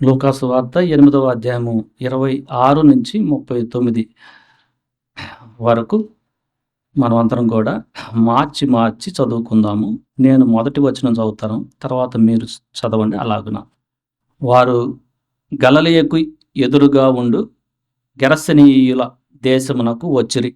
లూకాసు వార్త 8వ అధ్యాయము 26 నుంచి 39 వరకు మనమందరం కూడా మార్చి చదువుకుందాము. నేను మొదటి వచనం చదువుతాను, తర్వాత మీరు చదవండి. అలాగున వారు గలిలయకు ఎదురుగా ఉండు గెరసనీయుల దేశమునకు వచ్చిరి.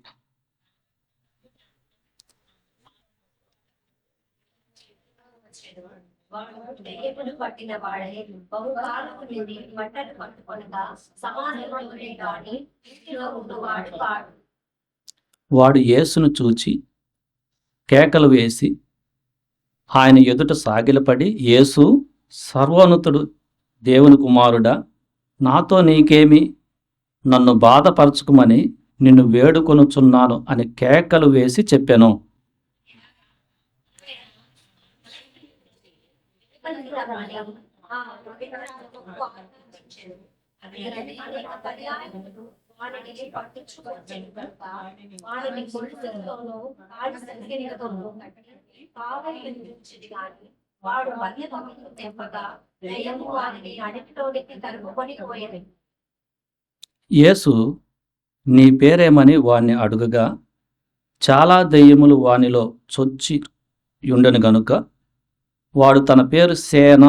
వాడు యేసును చూచి కేకలు వేసి ఆయన ఎదుట సాగిలపడి, యేసు, సర్వోన్నతుడు దేవుని కుమారుడా, నాతో నీకేమి? నన్ను బాధపరచుకుమని నిన్ను వేడుకొనుచున్నాను అని కేకలు వేసి చెప్పెను. యేసు నీ పేరేమని వాణ్ణి అడుగగా, చాలా దెయ్యములు వానిలో చొచ్చి ఉండెను గనుక వాడు తన పేరు సేన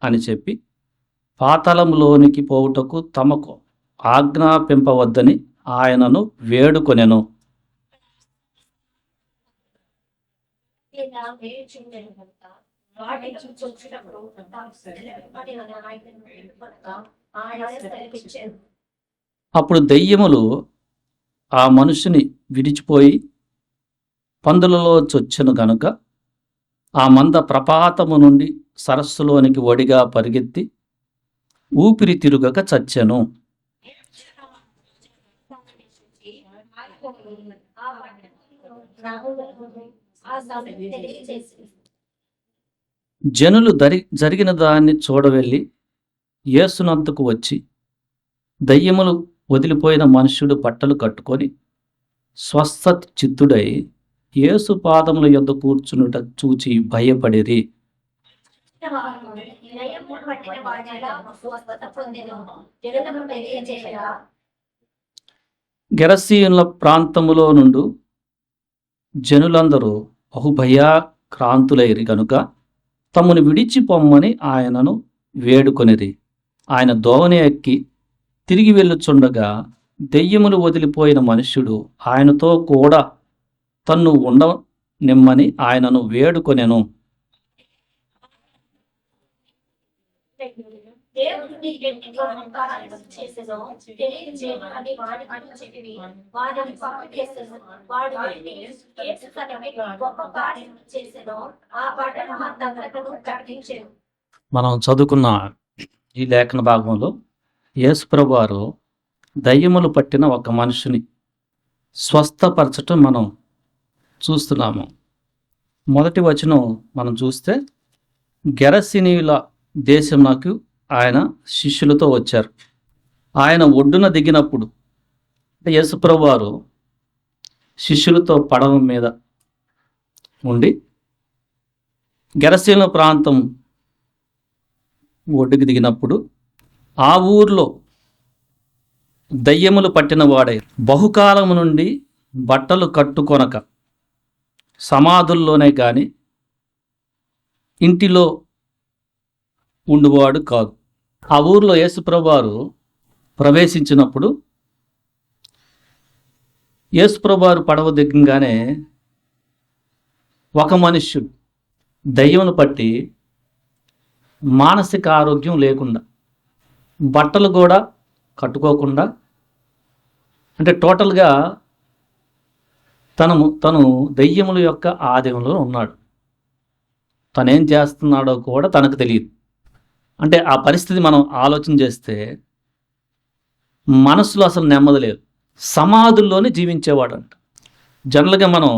అని చెప్పి పాతాళంలోనికి పోవుటకు తమకు ఆజ్ఞాపింపవద్దని ఆయనను వేడుకొనెను. అప్పుడు దెయ్యములు ఆ మనుషుని విడిచిపోయి పందులలో చొచ్చెను గనుక ఆ మంద ప్రపాతము నుండి సరస్సులోనికి ఒడిగా పరిగెత్తి ఊపిరి తిరుగక చచ్చెను. జనులు జరిగిన దాన్ని చూడవెళ్ళి యేసునంతకు వచ్చి, దయ్యములు వదిలిపోయిన మనుష్యుడు బట్టలు కట్టుకొని స్వస్థ చిత్తుడై యేసు పాదముల యొద్ద కూర్చునుట చూచి భయపడిరి. గెరసీయుల ప్రాంతములో నుండి జనులందరూ బహుభయాక్రాంతులైరి గనుక తమను విడిచి పొమ్మని ఆయనను వేడుకొనిరి. ఆయన దోవని ఎక్కి తిరిగి వెళ్ళుచుండగా దెయ్యములు వదిలిపోయిన మనుష్యుడు ఆయనతో కూడా తన్ను ఉండనిమ్మని ఆయనను వేడుకొనెను. మనం చదువుకున్న ఈ లేఖన భాగంలో యేసుప్రభు వారు దయ్యములు పట్టిన ఒక మనిషిని స్వస్థపరచటం మనం చూస్తున్నాము. మొదటి వచనం మనం చూస్తే, గెరసీనీయుల దేశంకు ఆయన శిష్యులతో వచ్చారు. ఆయన ఒడ్డున దిగినప్పుడు యేసుప్రభు వారు శిష్యులతో పడవ మీద ఉండి గెరసీనుల ప్రాంతం ఒడ్డుకి దిగినప్పుడు ఆ ఊర్లో దయ్యములు పట్టిన వాడై బహుకాలము నుండి బట్టలు కట్టుకొనక సమాధుల్లోనే కానీ ఇంటిలో ఉండువాడు కాదు. ఆ ఊర్లో యేసుప్రభు వారు ప్రవేశించినప్పుడు యేసుప్రభు వారు పడవ దిగంగానే ఒక మనుష్యుడు దయ్యమును పట్టి మానసిక ఆరోగ్యం లేకుండా, బట్టలు కూడా కట్టుకోకుండా, అంటే టోటల్గా తను దెయ్యముల యొక్క ఆధీనంలో ఉన్నాడు. తనేం చేస్తున్నాడో కూడా తనకు తెలియదు. అంటే ఆ పరిస్థితి మనం ఆలోచన చేస్తే మనసులో అసలు నెమ్మది లేదు. సమాధుల్లోనే జీవించేవాడంట. జనరల్గా మనం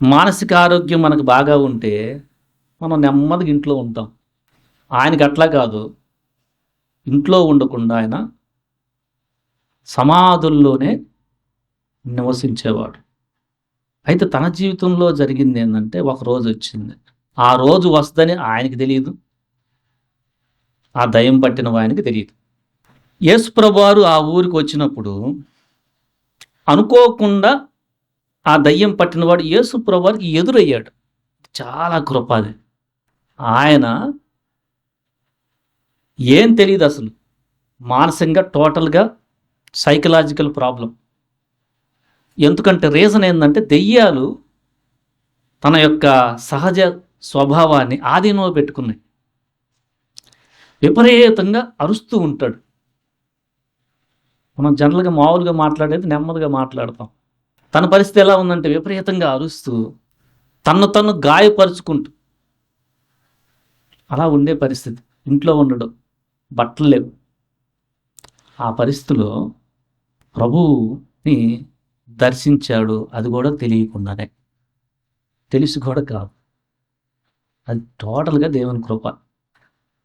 మానసిక ఆరోగ్యం మనకు బాగా ఉంటే మనం నెమ్మదిగా ఇంట్లో ఉంటాం. ఆయనకి అట్లా కాదు. ఇంట్లో ఉండకుండా ఆయన సమాధుల్లోనే నివసించేవాడు. అయితే తన జీవితంలో జరిగింది ఏంటంటే, ఒక రోజు వచ్చింది. ఆ రోజు వస్తుందని ఆయనకి తెలియదు, ఆ దయ్యం పట్టిన వానికి తెలియదు. యేసుప్రభువారు ఆ ఊరికి వచ్చినప్పుడు అనుకోకుండా ఆ దయ్యం పట్టినవాడు యేసుప్రభువారికి ఎదురయ్యాడు. చాలా కృప అది. ఆయన ఏం తెలీదు అసలు. మానసికంగా టోటల్‌గా సైకలాజికల్ ప్రాబ్లమ్. ఎందుకంటే రీజన్ ఏందంటే దెయ్యాలు తన యొక్క సహజ స్వభావాన్ని ఆధీనంలో పెట్టుకున్నాయి. విపరీతంగా అరుస్తూ ఉంటాడు. మనం జనరల్‌గా మామూలుగా మాట్లాడేది నెమ్మదిగా మాట్లాడతాం. తన పరిస్థితి ఎలా ఉందంటే విపరీతంగా అరుస్తూ, తన్ను తను గాయపరుచుకుంటూ అలా ఉండే పరిస్థితి. ఇంట్లో ఉండడు. బట్టలు లేవు. ఆ పరిస్థితిలో ప్రభువుని దర్శించాడు. అది కూడా తెలియకుండానే. తెలిసి కూడా కాదు. అది టోటల్‌గా దేవుని కృప.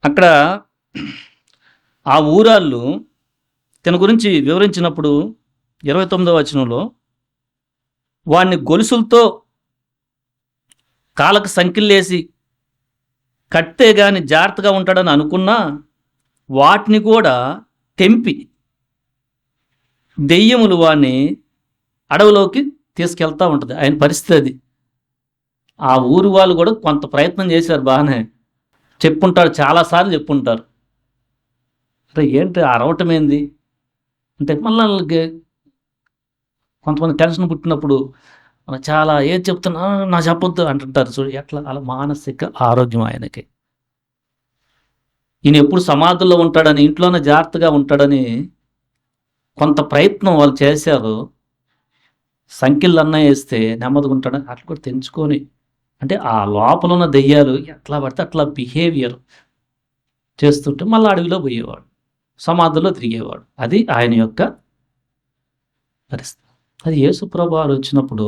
అక్కడ ఆ ఊరాళ్ళు తన గురించి వివరించినప్పుడు 29వ వచనంలో వాడిని గొలుసులతో కాళ్ళకు సంకెళ్ళేసి కడితే గాని జాగ్రత్తగా ఉంటాడని అనుకున్నా వాటిని కూడా తెంపి దెయ్యములు వాడిని అడవిలోకి తీసుకెళ్తా ఉంటుంది. ఆయన పరిస్థితి అది. ఆ ఊరు వాళ్ళు కూడా కొంత ప్రయత్నం చేశారు బాగానే. చెప్పుంటారు, చాలాసార్లు చెప్పుంటారు. అంటే ఏంటి అరవటం ఏంది అంటే మళ్ళీ కొంతమంది టెన్షన్ పుట్టినప్పుడు చాలా ఏది చెప్తున్నా నా చెప్పొద్దు అంటుంటారు చూడు. ఎట్లా అలా మానసిక ఆరోగ్యం ఆయనకి. ఈయన ఎప్పుడు సమాధుల్లో ఉంటాడని, ఇంట్లోనే జాగ్రత్తగా ఉంటాడని కొంత ప్రయత్నం వాళ్ళు చేశారు. సంఖ్యలన్నా వేస్తే నెమ్మదిగా ఉంటాడని అట్లా కూడా తెంచుకొని, అంటే ఆ లోపల ఉన్న దెయ్యాలు ఎట్లా పడితే అట్లా బిహేవియర్ చేస్తుంటే మళ్ళీ అడవిలో పోయేవాడు, సమాధుల్లో తిరిగేవాడు. అది ఆయన యొక్క పరిస్థితి. అది యేసుప్రభు వారు వచ్చినప్పుడు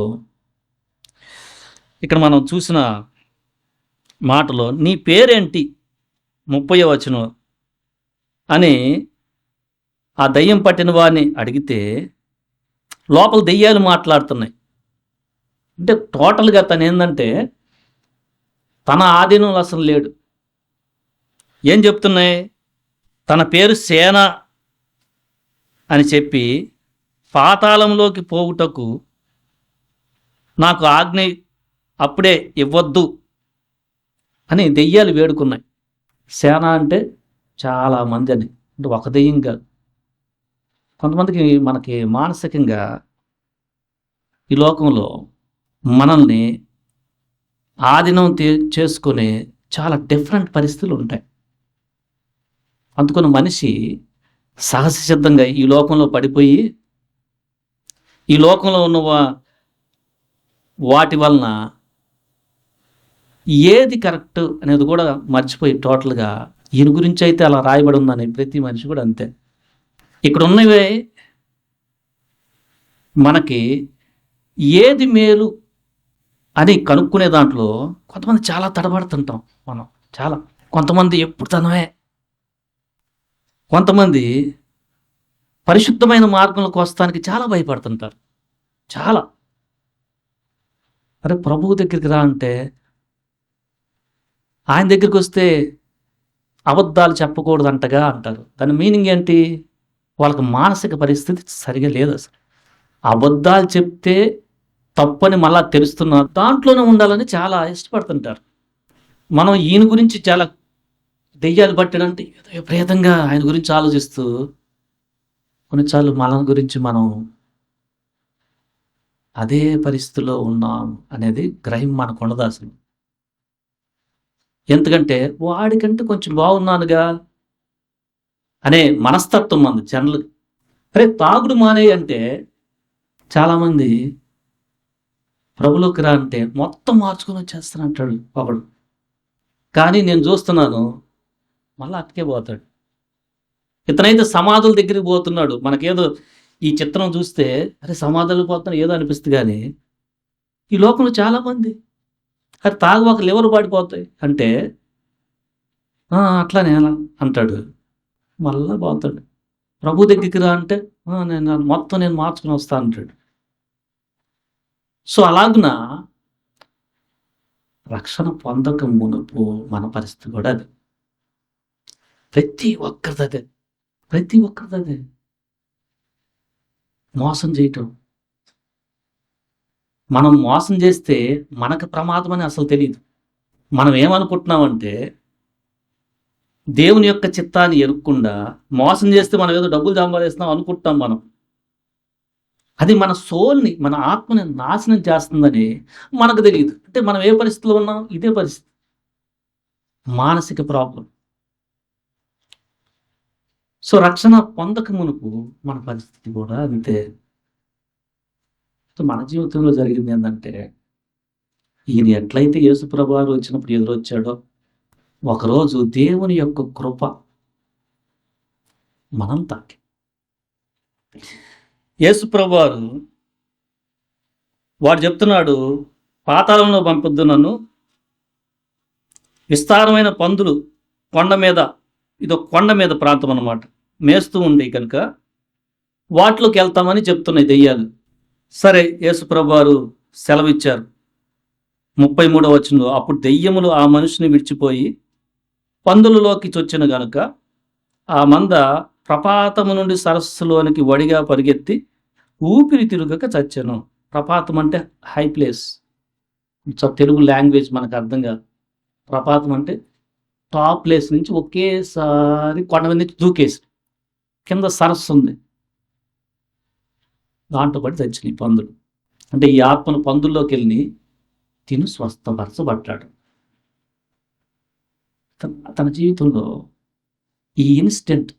ఇక్కడ మనం చూసిన మాటలో నీ పేరేంటి 30వ వచనం అని ఆ దయ్యం పట్టిన వారిని అడిగితే లోపల దెయ్యాలు మాట్లాడుతున్నాయి. అంటే టోటల్గా తను ఏంటంటే తన ఆధీనంలో అసలు లేడు. ఏం చెప్తున్నాయి? తన పేరు సేన అని చెప్పి పాతాళంలోకి పోవుటకు నాకు ఆజ్ఞ అప్పుడే ఇవ్వద్దు అని దెయ్యాలు వేడుకున్నాయి. సేన అంటే చాలామంది అని, అంటే ఒక దెయ్యం కాదు. కొంతమందికి మనకి మానసికంగా ఈ లోకంలో మనల్ని ఆధీనం చేసుకునే చాలా డిఫరెంట్ పరిస్థితులు ఉంటాయి. అందుకని మనిషి సహజ సిద్ధంగా ఈ లోకంలో పడిపోయి ఈ లోకంలో ఉన్న వాటి వలన ఏది కరెక్ట్ అనేది కూడా మర్చిపోయి టోటల్గా ఈయన గురించి అయితే అలా రాయబడి ఉందని ప్రతి మనిషి కూడా అంతే. ఇక్కడ ఉన్నవే మనకి ఏది మేలు అని కనుక్కునే దాంట్లో కొంతమంది చాలా తడబడుతుంటాం మనం. చాలా కొంతమంది ఎప్పుడు తనవే, కొంతమంది పరిశుద్ధమైన మార్గంలోకి వస్తానికి చాలా భయపడుతుంటారు. చాలా అరే ప్రభువు దగ్గరికి రా అంటే, ఆయన దగ్గరికి వస్తే అబద్ధాలు చెప్పకూడదు అంటగా అంటారు. దాని మీనింగ్ ఏంటి? వాళ్ళకి మానసిక పరిస్థితి సరిగా లేదు అసలు. అబద్ధాలు చెప్తే తప్పని మళ్ళా తెలుస్తున్న దాంట్లోనే ఉండాలని చాలా ఇష్టపడుతుంటారు. మనం ఈయన గురించి చాలా దెయ్యాలు పట్టడంటే విపరీతంగా ఆయన గురించి ఆలోచిస్తూ కొన్నిసార్లు మన గురించి మనం అదే పరిస్థితిలో ఉన్నాం అనేది గ్రహం మనకు ఉండదు అసలు. ఎందుకంటే వాడికంటే కొంచెం బాగున్నానుగా అనే మనస్తత్వం మంది జనరల్. అరే తాగుడు మానే అంటే చాలామంది ప్రభులోకి రా అంటే మొత్తం మార్చుకొని వచ్చేస్తానంటాడు ఒకడు. కానీ నేను చూస్తున్నాను మళ్ళీ అక్కడికే పోతాడు. ఇతనైతే సమాధుల దగ్గరికి పోతున్నాడు. మనకేదో ఈ చిత్రం చూస్తే అరే సమాధులు పోతున్నాడు ఏదో అనిపిస్తుంది. కానీ ఈ లోకంలో చాలామంది అది తాగువాక లివర్ పడిపోతాయి అంటే అట్లానే అలా అంటాడు. మళ్ళా పోతాడు. ప్రభు దగ్గరికి రా అంటే నేను మార్చుకుని వస్తా అంటాడు. సో అలాగున రక్షణ పొందక మునుపు మన పరిస్థితి కూడా అది. ప్రతి ఒక్కరిదే, ప్రతి ఒక్కరిదే. మోసం చేయటం. మనం మోసం చేస్తే మనకు ప్రమాదం అని అసలు తెలియదు. మనం ఏమనుకుంటున్నామంటే దేవుని యొక్క చిత్తాన్ని ఎరుక్కుండా మోసం చేస్తే మనం ఏదో డబ్బులు సంపాదిస్తున్నాం అనుకుంటాం మనం. అది మన సోల్ని, మన ఆత్మని నాశనం చేస్తుందని మనకు తెలియదు. అంటే మనం ఏ పరిస్థితిలో ఉన్నాం? ఇదే పరిస్థితి. మానసిక ప్రాబ్లం. సో రక్షణ పొందక మునుపు మన పరిస్థితి కూడా అంతే. సో మన జీవితంలో జరిగింది ఏంటంటే, ఈయన ఎట్లయితే యేసుప్రభు వారు వచ్చినప్పుడు ఎదురొచ్చాడో, ఒకరోజు దేవుని యొక్క కృప మనం తాకి యేసుప్రభు వాడు చెప్తున్నాడు, పాతాళంలో పంపొద్దు నన్ను, విస్తారమైన పందులు కొండ మీద, ఇదొక కొండ మీద ప్రాంతం అన్నమాట, మేస్తూ ఉండి కనుక వాటిలోకి వెళ్తామని చెప్తున్నాయి దెయ్యాలు. సరే యేసుప్రభు వారు సెలవిచ్చారు. 33వ వచనంలో, అప్పుడు దెయ్యములు ఆ మనిషిని విడిచిపోయి పందులలోకి చొచ్చిన గనుక ఆ మంద ప్రపాతము నుండి సరస్సులోనికి వడిగా పరిగెత్తి ఊపిరి తిరుగక చచ్చెను. ప్రపాతం అంటే హై ప్లేస్. తెలుగు లాంగ్వేజ్ మనకు అర్థం కాదు. ప్రపాతం అంటే టాప్ ప్లేస్ నుంచి ఒకేసారి కొండ మీద నుంచి దూకేసి కింద సరస్సు ఉంది, దాంట్లో పడి చచ్చినాయి పందులు. అంటే ఈ ఆత్మను పందుల్లోకి వెళ్ళి తిను స్వస్థపరచబడ్డాడు. తన జీవితంలో ఈ ఇన్సిడెంట్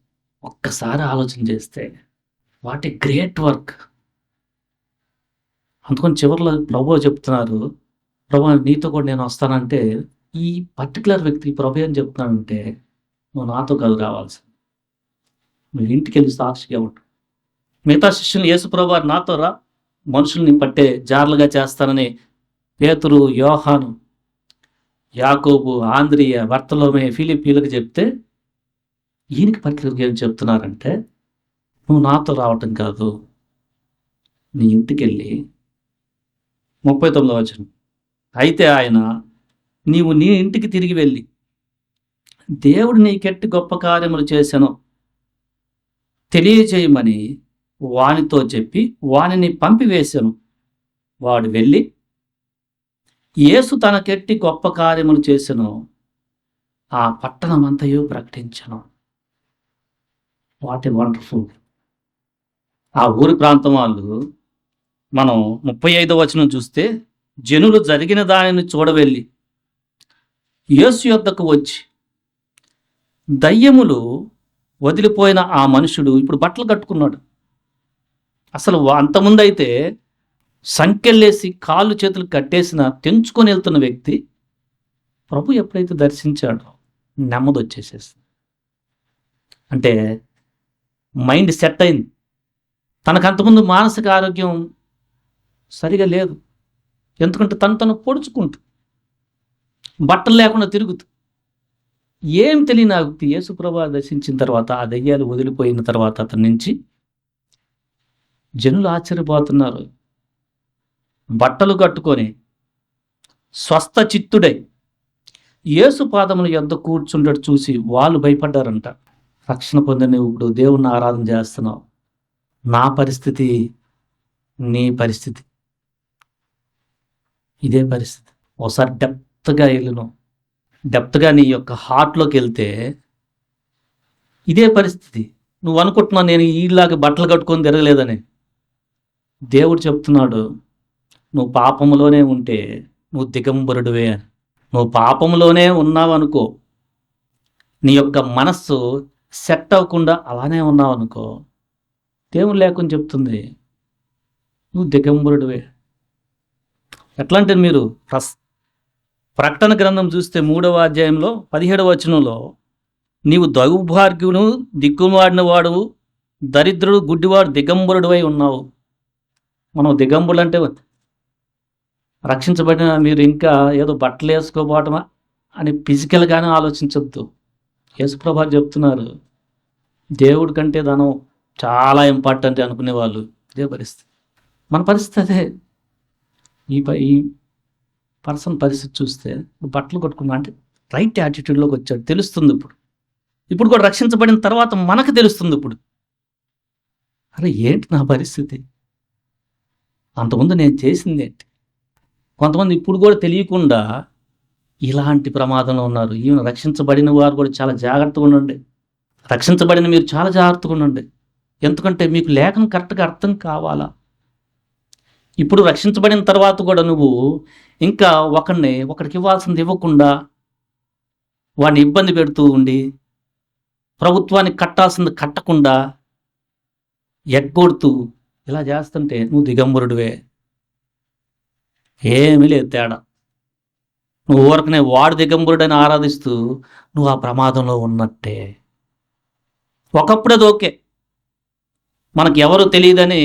ఒక్కసారి ఆలోచన చేస్తే వాట్ ఏ గ్రేట్ వర్క్. అందుకని చివరిలో ప్రభు చెప్తున్నారు, ప్రభు నీతో కూడా నేను వస్తానంటే, ఈ పర్టికులర్ వ్యక్తి ప్రభు ఏం చెప్తున్నానంటే, నువ్వు నాతో కాదు రావాల్సి, నువ్వు ఇంటికి వెళ్ళి సాక్షిగా ఉంటు. మిగతా శిష్యులు యేసు ప్రభు వారు నాతో రా, మనుషుల్ని పట్టే జార్లుగా చేస్తానని పేతురు, యోహాను, యాకోబు, ఆంద్రియ, బర్తలోమే, ఫిలిప్పీలకు చెప్తే, ఈయనకి పర్టికులర్గా ఏం చెప్తున్నారంటే, నువ్వు నాతో రావటం కాదు, నీ ఇంటికి వెళ్ళి 39వ వచనం, అయితే ఆయన నీవు నీ ఇంటికి తిరిగి వెళ్ళి దేవుడు నీకెట్టి గొప్ప కార్యములు చేశానో తెలియజేయమని వానితో చెప్పి వానిని పంపివేశాను. వాడు వెళ్ళి యేసు తనకెట్టి గొప్ప కార్యములు చేశానో ఆ పట్టణమంతయు ప్రకటించను. What a wonderful. ఆ ఊరి ప్రాంతం వాళ్ళు, మనం 35వ వచనం చూస్తే, జనులు జరిగిన దానిని చూడవెళ్ళి యేసు యొద్దకు వచ్చి, దయ్యములు వదిలిపోయిన ఆ మనుషుడు ఇప్పుడు బట్టలు కట్టుకున్నాడు. అసలు అంతకుముందు అయితే సంకెళ్ళేసి కాళ్ళు చేతులు కట్టేసిన తెంచుకొని వెళ్తున్న వ్యక్తి ప్రభు ఎప్పుడైతే దర్శించాడో నెమ్మది వచ్చేసేసి, అంటే మైండ్ సెట్ అయింది. తనకు అంతకుముందు మానసిక ఆరోగ్యం సరిగా లేదు. ఎందుకంటే తను పొడుచుకుంటూ బట్టలు లేకుండా తిరుగుతూ ఏం తెలియని ఆ వ్యక్తి యేసుప్రభు దర్శించిన తర్వాత, ఆ దయ్యాలు వదిలిపోయిన తర్వాత అతని నుంచి జనులు ఆశ్చర్యపోతున్నారు. బట్టలు కట్టుకొని స్వస్థ చిత్తుడై యేసు పాదముల యొద్ద కూర్చుండడు చూసి వాళ్ళు భయపడ్డారంట. రక్షణ పొందిన ఇప్పుడు దేవుణ్ణి ఆరాధన చేస్తున్నావు, నా పరిస్థితి నీ పరిస్థితి ఇదే పరిస్థితి. ఒకసారి డెప్త్గా వెళ్ళను, డెప్త్గా నీ యొక్క హార్ట్లోకి వెళ్తే ఇదే పరిస్థితి. నువ్వు అనుకుంటున్నావు నేను ఈలాగా బట్టలు కట్టుకొని తిరగలేదని. దేవుడు చెప్తున్నాడు, నువ్వు పాపములోనే ఉంటే నువ్వు దిగంబరుడివే అని. నువ్వు పాపంలోనే ఉన్నావనుకో, నీ యొక్క మనస్సు సెట్ అవ్వకుండా అలానే ఉన్నావనుకో, దేవుడు లేకుండా చెప్తుంది నువ్వు దిగంబరుడివే. ఎట్లా అంటే, మీరు ప్రకటన గ్రంథం చూస్తే 3వ అధ్యాయంలో 17వ వచనంలో, నీవు దౌర్భాగ్యును, దిక్కుమాడిన వాడు, దరిద్రుడు, గుడ్డివాడు, దిగంబరుడివై ఉన్నావు. మనం దిగంబరులు అంటే రక్షించబడిన మీరు ఇంకా ఏదో బట్టలు వేసుకోబోవటమా అని ఫిజికల్గానే ఆలోచించొద్దు. యేసుప్రభు చెప్తున్నారు, దేవుడి కంటే ధనం చాలా ఇంపార్టెంట్ అనుకునేవాళ్ళు ఇదే పరిస్థితి. మన పరిస్థితి అదే. ఈ పర్సన్ పరిస్థితి చూస్తే బట్టలు కొట్టుకున్నా అంటే రైట్ యాటిట్యూడ్లోకి వచ్చాడు, తెలుస్తుంది ఇప్పుడు. ఇప్పుడు కూడా రక్షించబడిన తర్వాత మనకు తెలుస్తుంది ఇప్పుడు, అరే ఏంటి నా పరిస్థితి, అంతకుముందు నేను చేసింది ఏంటి. కొంతమంది ఇప్పుడు కూడా తెలియకుండా ఇలాంటి ప్రమాదంలో ఉన్నారు. ఈవెన్ రక్షించబడిన వారు కూడా చాలా జాగ్రత్తగా ఉండండి. రక్షించబడిన మీరు చాలా జాగ్రత్తగా ఉండండి. ఎందుకంటే మీకు లేఖనం కరెక్ట్గా అర్థం కావాలా. ఇప్పుడు రక్షించబడిన తర్వాత కూడా నువ్వు ఇంకా ఒకడికి ఇవ్వాల్సింది ఇవ్వకుండా వాడిని ఇబ్బంది పెడుతూ ఉండి, ప్రభుత్వానికి కట్టాల్సింది కట్టకుండా ఎగ్గొడుతూ ఇలా చేస్తుంటే నువ్వు దిగంబరుడివే. ఏమీ లేదు తేడా. నువ్వు ఊరకనే వాడు దిగంబరుడని ఆరాధిస్తూ నువ్వు ఆ ప్రమాదంలో ఉన్నట్టే. ఒకప్పుడు అది ఓకే, మనకు ఎవరు తెలియదని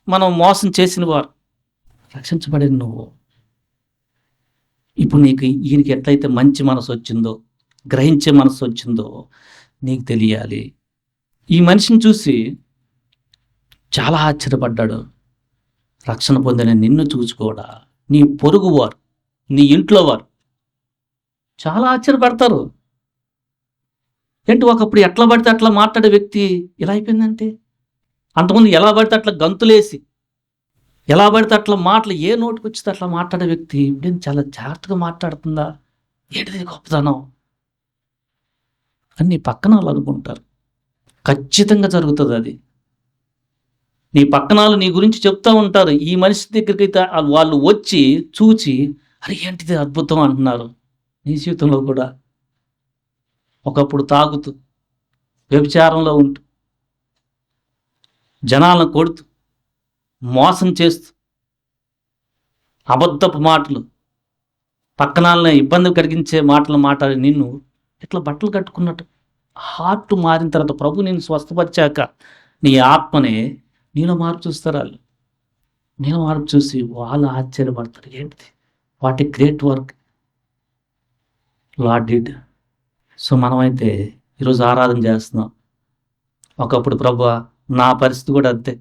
మనం మోసం చేసిన వారు. రక్షించబడిన నువ్వు ఇప్పుడు నీకు ఈయనకి ఎట్లయితే మంచి మనసు వచ్చిందో, గ్రహించే మనసు వచ్చిందో నీకు తెలియాలి. ఈ మనిషిని చూసి చాలా ఆశ్చర్యపడ్డాడు. రక్షణ పొందిన నిన్ను చూసి కూడా నీ పొరుగువారు, నీ ఇంట్లో వారు చాలా ఆశ్చర్యపడతారు. ఏంటి ఒకప్పుడు ఎట్లా పడితే అట్లా మాట్లాడే వ్యక్తి ఇలా అయిపోయిందంటే, అంతకుముందు ఎలా పడితే అట్లా గంతులేసి ఎలా పడితే అట్లా మాటలు ఏ నోటికి వచ్చితే అట్లా మాట్లాడే వ్యక్తి ఇప్పుడు చాలా జాగ్రత్తగా మాట్లాడుతుందా, ఏంటిది గొప్పతనం అని నీ పక్కన వాళ్ళు అనుకుంటారు. ఖచ్చితంగా జరుగుతుంది అది. నీ పక్కనాలు నీ గురించి చెప్తూ ఉంటారు. ఈ మనిషి దగ్గరికి అయితే వాళ్ళు వచ్చి చూచి అరే ఏంటిది అద్భుతం అంటున్నారు. నీ జీవితంలో కూడా ఒకప్పుడు తాగుతూ, వ్యభిచారంలో ఉంటూ, జనాలను కొడుతూ, మోసం చేస్తూ, అబద్ధపు మాటలు, పక్కనాలను ఇబ్బంది కలిగించే మాటలు మాట్లాడి నిన్ను ఇట్లా బట్టలు కట్టుకున్నట్టు హార్ట్ మారిన తర్వాత ప్రభు నేను స్వస్థపరిచాక నీ ఆత్మనే నీలో మార్పు చూస్తారు. వాళ్ళు నీలో మార్పు చూసి వాళ్ళు ఆశ్చర్యపడతారు. ఏంటిది, what a great work lord did. So మనమైతే ఈరోజు ఆరాధన చేస్తున్నాం. ఒకప్పుడు ప్రభువా నా పరిస్థితి కూడా అంతే,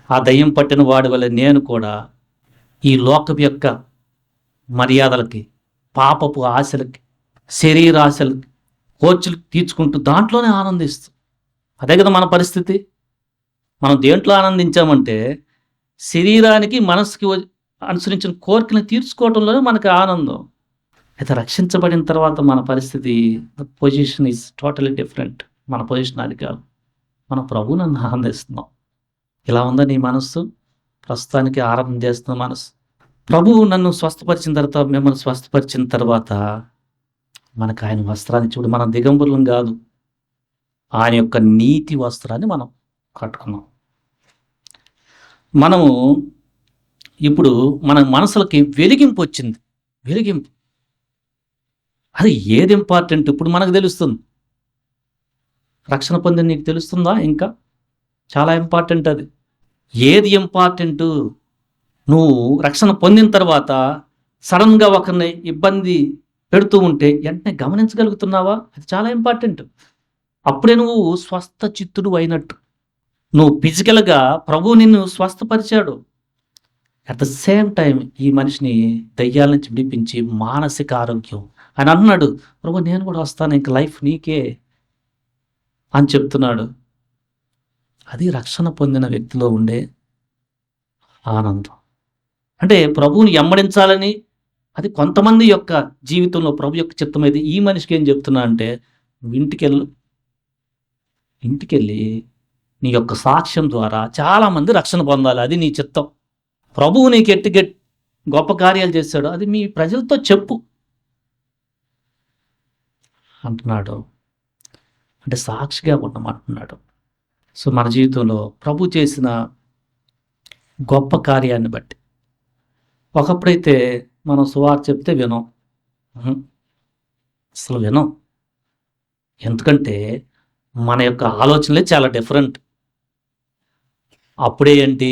ఆ దయ్యం పట్టిన వాడి వల్ల నేను కూడా ఈ లోకపు యొక్క మర్యాదలకి, పాపపు ఆశలకి, శరీర ఆశలకి, కోర్చులు తీర్చుకుంటూ దాంట్లోనే ఆనందిస్తూ, అదే కదా మన పరిస్థితి. మనం దేంట్లో ఆనందించామంటే శరీరానికి మనసుకి అనుసరించిన కోరికలను తీర్చుకోవడంలోనే మనకి ఆనందం. అయితే రక్షించబడిన తర్వాత మన పరిస్థితి, పొజిషన్ ఈజ్ టోటలీ డిఫరెంట్. మన పొజిషన్ అది కాదు, మన ప్రభువుని ఆనందిస్తున్నాం. ఇలా ఉందా నీ మనస్సు? ప్రస్తుతానికి ఆరాధన చేస్తున్న మనసు. ప్రభువు నన్ను స్వస్థపరిచిన తర్వాత, మిమ్మల్ని స్వస్థపరిచిన తర్వాత మనకు ఆయన వస్త్రాన్ని చూడు. మనం దిగంబరులం కాదు, ఆయన యొక్క నీతి వస్త్రాన్ని మనం కట్టుకున్నాం. మనము ఇప్పుడు మన మనసులకి వెలిగింపు వచ్చింది. వెలిగింపు అది ఏది ఇంపార్టెంట్ ఇప్పుడు మనకు తెలుస్తుంది. రక్షణ పొందిన నీకు తెలుస్తుందా? ఇంకా చాలా ఇంపార్టెంట్ అది. ఏది ఇంపార్టెంటు? నువ్వు రక్షణ పొందిన తర్వాత సడన్గా ఒకరిని ఇబ్బంది పెడుతూ ఉంటే వెంటనే గమనించగలుగుతున్నావా? అది చాలా ఇంపార్టెంట్. అప్పుడే నువ్వు స్వస్థ చిత్తుడు అయినట్టు. నువ్వు ఫిజికల్గా ప్రభువు నిన్ను స్వస్థపరిచాడు. అట్ ద సేమ్ టైం ఈ మనిషిని దయ్యాల నుంచి విడిపించి మానసిక ఆరోగ్యం అని అన్నాడు. ప్రభు నేను కూడా వస్తాను, ఇంక లైఫ్ నీకే అని చెప్తున్నాడు. అది రక్షణ పొందిన వ్యక్తిలో ఉండే ఆనందం. అంటే ప్రభువుని ఎమ్మడించాలని అది కొంతమంది యొక్క జీవితంలో ప్రభు యొక్క చిత్తమైతే, ఈ మనిషికి ఏం చెప్తున్నా అంటే నువ్వు ఇంటికెళ్ళి నీ యొక్క సాక్ష్యం ద్వారా చాలామంది రక్షణ పొందాలి. అది నీ చిత్తం. ప్రభువు నీకు గొప్ప కార్యాలు చేశాడు, అది మీ ప్రజలతో చెప్పు అంటున్నాడు. అంటే సాక్షిగా ఉండమంటున్నాడు. సో మన జీవితంలో ప్రభు చేసిన గొప్ప కార్యాన్ని బట్టి ఒకప్పుడైతే మనం సువార్త చెప్తే వినం, అసలు వినం. ఎందుకంటే మన యొక్క ఆలోచనలే చాలా డిఫరెంట్. అప్పుడే ఏంటి,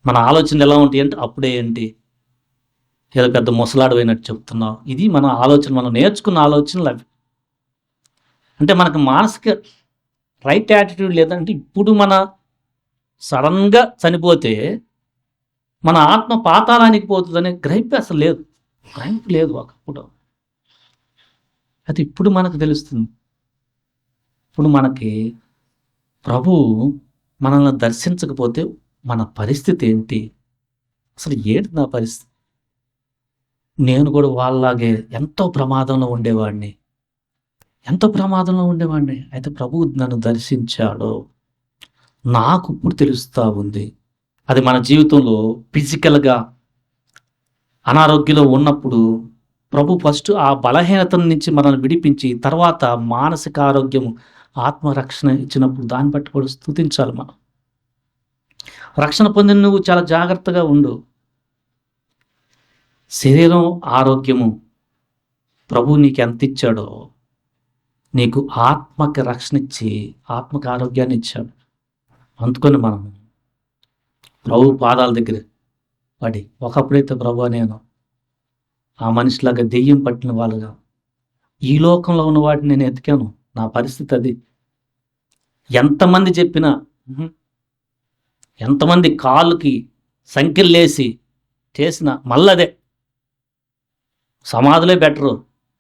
మన ఆలోచన ఎలా ఉంటాయి అంటే అప్పుడే ఏంటి, ఏదో పెద్ద ముసలాడు అయినట్టు చెప్తున్నావు. ఇది మన ఆలోచన, మనం నేర్చుకున్న ఆలోచనలు అవి. అంటే మనకు మానసిక రైట్ యాటిట్యూడ్ లేదంటే ఇప్పుడు మన సడన్గా చనిపోతే మన ఆత్మ పాతాళానికి పోతుందనే గ్రహింపు అసలు లేదు. గ్రహింపు లేదు ఒకప్పుడు. అది ఇప్పుడు మనకు తెలుస్తుంది. ఇప్పుడు మనకి ప్రభువు మనల్ని దర్శించకపోతే మన పరిస్థితి ఏంటి? అసలు ఏంటి నా పరిస్థితి? నేను కూడా వాళ్ళలాగే ఎంతో ప్రమాదంలో ఉండేవాడిని. అయితే ప్రభువు నన్ను దర్శించాడు. నాకు ఇప్పుడు తెలుస్తా ఉంది. అది మన జీవితంలో ఫిజికల్‌గా అనారోగ్యంలో ఉన్నప్పుడు ప్రభు ఫస్ట్ ఆ బలహీనత నుంచి మనల్ని విడిపించి, తర్వాత మానసిక ఆరోగ్యము, ఆత్మరక్షణ ఇచ్చినప్పుడు దాన్ని బట్టి కూడా స్తుతించాలి మనం. రక్షణ పొందిన నువ్వు చాలా జాగ్రత్తగా ఉండు. శరీరం ఆరోగ్యము ప్రభువు నీకు ఎంత ఇచ్చాడో, నీకు ఆత్మకి రక్షణ ఇచ్చి, ఆత్మకి ఆరోగ్యాన్ని ఇచ్చాడు. అందుకని మనం ప్రభు పాదాల దగ్గర పడి, ఒకప్పుడైతే ప్రభువా నేను ఆ మనిషిలాగా దెయ్యం పట్టిన వాళ్ళుగా ఈ లోకంలో ఉన్న వాటిని నేను ఎతికాను. నా పరిస్థితి అది. ఎంతమంది చెప్పినా, ఎంతమంది కాళ్ళకి సంకెళ్ళేసి చేసిన మళ్ళదే సమాధులే బెటరు,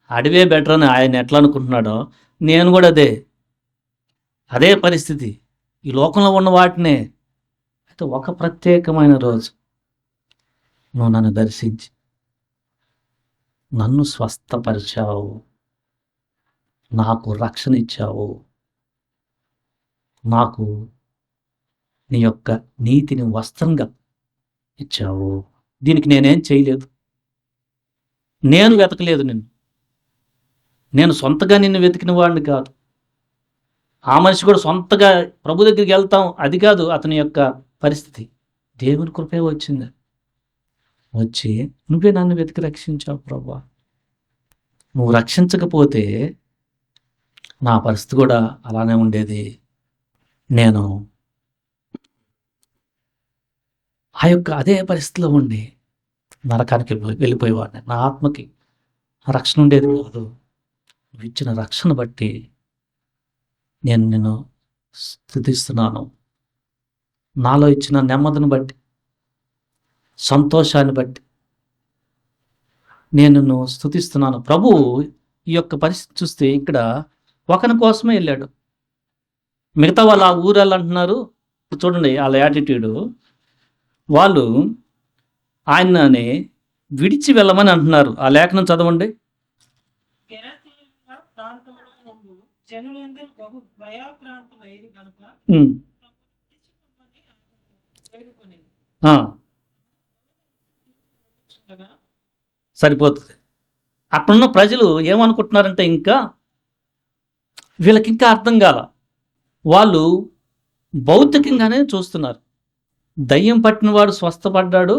అడవే బెటర్ అని ఆయన ఎట్లా అనుకుంటున్నాడో నేను కూడా అదే పరిస్థితి. ఈ లోకంలో ఉన్న వాటినే. అయితే ఒక ప్రత్యేకమైన రోజు నువ్వు నన్ను దర్శించి నన్ను స్వస్థపరిచావు, నాకు రక్షణ ఇచ్చావు, నాకు నీ యొక్క నీతిని వస్త్రంగా ఇచ్చావు. దీనికి నేనేం చేయలేదు, నేను వెతకలేదు నిన్ను, నేను సొంతగా నిన్ను వెతికిన వాడిని కాదు. ఆ మనిషి కూడా సొంతగా ప్రభు దగ్గరికి వెళ్తాం, అది కాదు అతని యొక్క పరిస్థితి. దేవుని కృపే వచ్చింది. వచ్చి నువ్వే నన్ను వెతికి రక్షించావు ప్రభువా. నువ్వు రక్షించకపోతే నా పరిస్థితి కూడా అలానే ఉండేది. నేను ఆ యొక్క అదే పరిస్థితిలో ఉండి నరకానికి వెళ్ళిపోయేవాడిని. నా ఆత్మకి రక్షణ ఉండేది కాదు. నువ్వు ఇచ్చిన రక్షణ బట్టి నేను నిన్ను స్తుతిస్తున్నాను. నాలో ఇచ్చిన నెమ్మదిని బట్టి, సంతోషాన్ని బట్టి నేను నిన్ను స్తుతిస్తున్నాను. ప్రభు ఈ యొక్క పరిస్థితి చూస్తే ఇక్కడ ఒకని కోసమే వెళ్ళాడు. మిగతా వాళ్ళు ఆ ఊరెళ్ళు అంటున్నారు. చూడండి వాళ్ళ యాటిట్యూడు. వాళ్ళు ఆయనని విడిచి వెళ్ళమని అంటున్నారు. ఆ లేఖనం చదవండి. సరిపోతుంది. అక్కడున్న ప్రజలు ఏమనుకుంటున్నారంటే ఇంకా వీళ్ళకి ఇంకా అర్థం కాల. వాళ్ళు భౌతికంగానే చూస్తున్నారు. దయ్యం పట్టిన వాడు స్వస్థపడ్డాడు,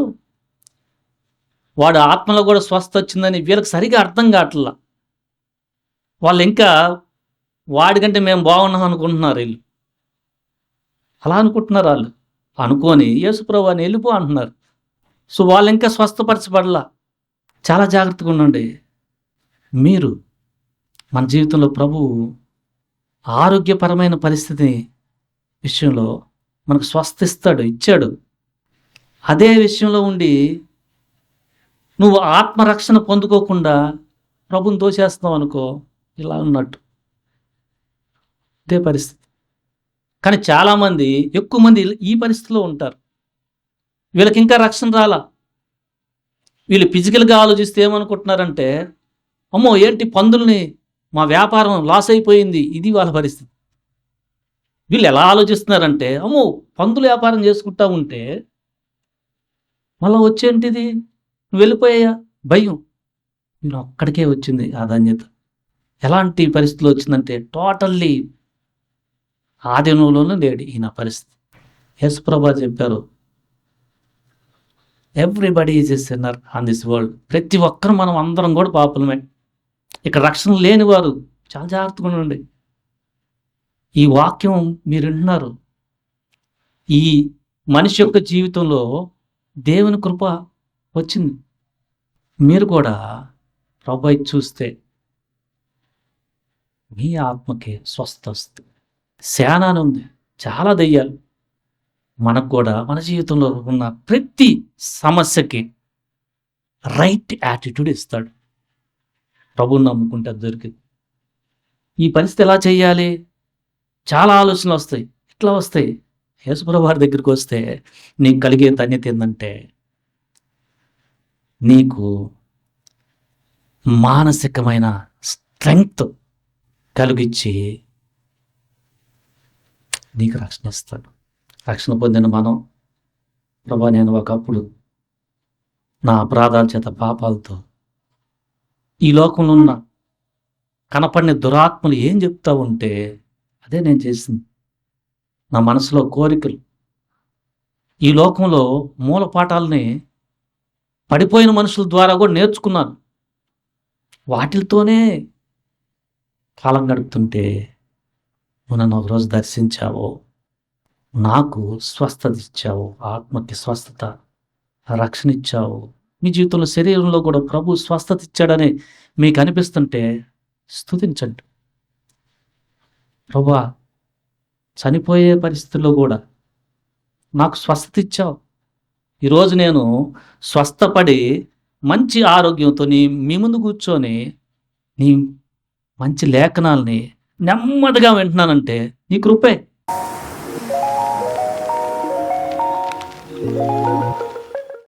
వాడు ఆత్మలో కూడా స్వస్థ వచ్చిందని వీళ్ళకి సరిగా అర్థం కావట్లా. వాళ్ళు ఇంకా వాడికంటే మేము బాగున్నాం అనుకుంటున్నారు. వీళ్ళు అలా అనుకుంటున్నారు. వాళ్ళు అనుకొని యేసుప్రభు అని వెళ్ళిపో అంటున్నారు. సో వాళ్ళు ఇంకా స్వస్థపరచబడలా. చాలా జాగ్రత్తగా ఉండండి. మీరు మన జీవితంలో ప్రభువు ఆరోగ్యపరమైన పరిస్థితి విషయంలో మనకు స్వస్థిస్తాడు, ఇచ్చాడు. అదే విషయంలో ఉండి నువ్వు ఆత్మరక్షణ పొందుకోకుండా ప్రభుని తోసేస్తున్నావు అనుకో, ఇలా ఉన్నట్టు ఇదే పరిస్థితి. కానీ చాలామంది, ఎక్కువ మంది ఈ పరిస్థితిలో ఉంటారు. వీళ్ళకి ఇంకా రక్షణ రాలా. వీళ్ళు ఫిజికల్గా ఆలోచిస్తే ఏమనుకుంటున్నారంటే, అమ్మో ఏంటి పందుల్ని, మా వ్యాపారం లాస్ అయిపోయింది, ఇది వాళ్ళ పరిస్థితి. వీళ్ళు ఎలా ఆలోచిస్తున్నారంటే, అమ్మో పందులు వ్యాపారం చేసుకుంటా ఉంటే మళ్ళీ వచ్చేంటిది, నువ్వు వెళ్ళిపోయా భయం. నేను ఒక్కడికే వచ్చింది ఆ ధన్యత. ఎలాంటి పరిస్థితులు వచ్చిందంటే టోటల్లీ ఆదినంలోనే లేడు ఈయన పరిస్థితి. యేసుప్రభు చెప్పారు, everybody is a sinner on this world. ప్రతి ఒక్కరు మనం అందరం కూడా పాపులమే. ఇక్కడ రక్షణ లేని వారు చాలా జాగ్రత్తగా ఉండండి. ఈ వాక్యం మీరు వింటున్నారు. ఈ మనిషి యొక్క జీవితంలో దేవుని కృప వచ్చింది. మీరు కూడా ప్రభువై చూస్తే మీ ఆత్మకి స్వస్థ వస్తుంది. శానాన్ని ఉంది, చాలా దెయ్యాలు. మనకు కూడా మన జీవితంలో ఉన్న ప్రతి సమస్యకి రైట్ యాటిట్యూడ్ ఇస్తాడు. ప్రభువుని నమ్ముకుంటే అది దొరికింది. ఈ పరిస్థితి ఎలా చేయాలి? చాలా ఆలోచనలు వస్తాయి. ఇట్లా వస్తాయి. యేసుప్రభు వారి దగ్గరికి వస్తే నీకు కలిగే ధన్యత ఏందంటే, నీకు మానసికమైన స్ట్రెంగ్త్ కలిగిచ్చి నీకు రక్షణ ఇస్తాడు. రక్షణ పొందిన మనం, ప్రభా నేను ఒకప్పుడు నా అపరాధాల చేత పాపాలతో ఈ లోకంలో ఉన్న కనపడిన దురాత్మలు ఏం చెప్తా ఉంటే అదే నేను చేసింది. నా మనసులో కోరికలు, ఈ లోకంలో మూల పాఠాలని పడిపోయిన మనుషుల ద్వారా కూడా నేర్చుకున్నాను. వాటితోనే కాలం గడుపుతుంటే నువ్వు నన్ను ఒకరోజు దర్శించావు, నాకు స్వస్థత ఇచ్చావు, ఆత్మకి స్వస్థత, రక్షణ ఇచ్చావు. మీ జీవితంలో శరీరంలో కూడా ప్రభు స్వస్థత ఇచ్చాడని మీకు అనిపిస్తుంటే స్తుతించండి. ప్రభువా, చనిపోయే పరిస్థితుల్లో కూడా నాకు స్వస్థత ఇచ్చావు. ఈరోజు నేను స్వస్థపడి మంచి ఆరోగ్యంతో మీ ముందు కూర్చొని నీ మంచి లేఖనాల్ని నెమ్మదిగా వింటున్నానంటే నీ కృపే.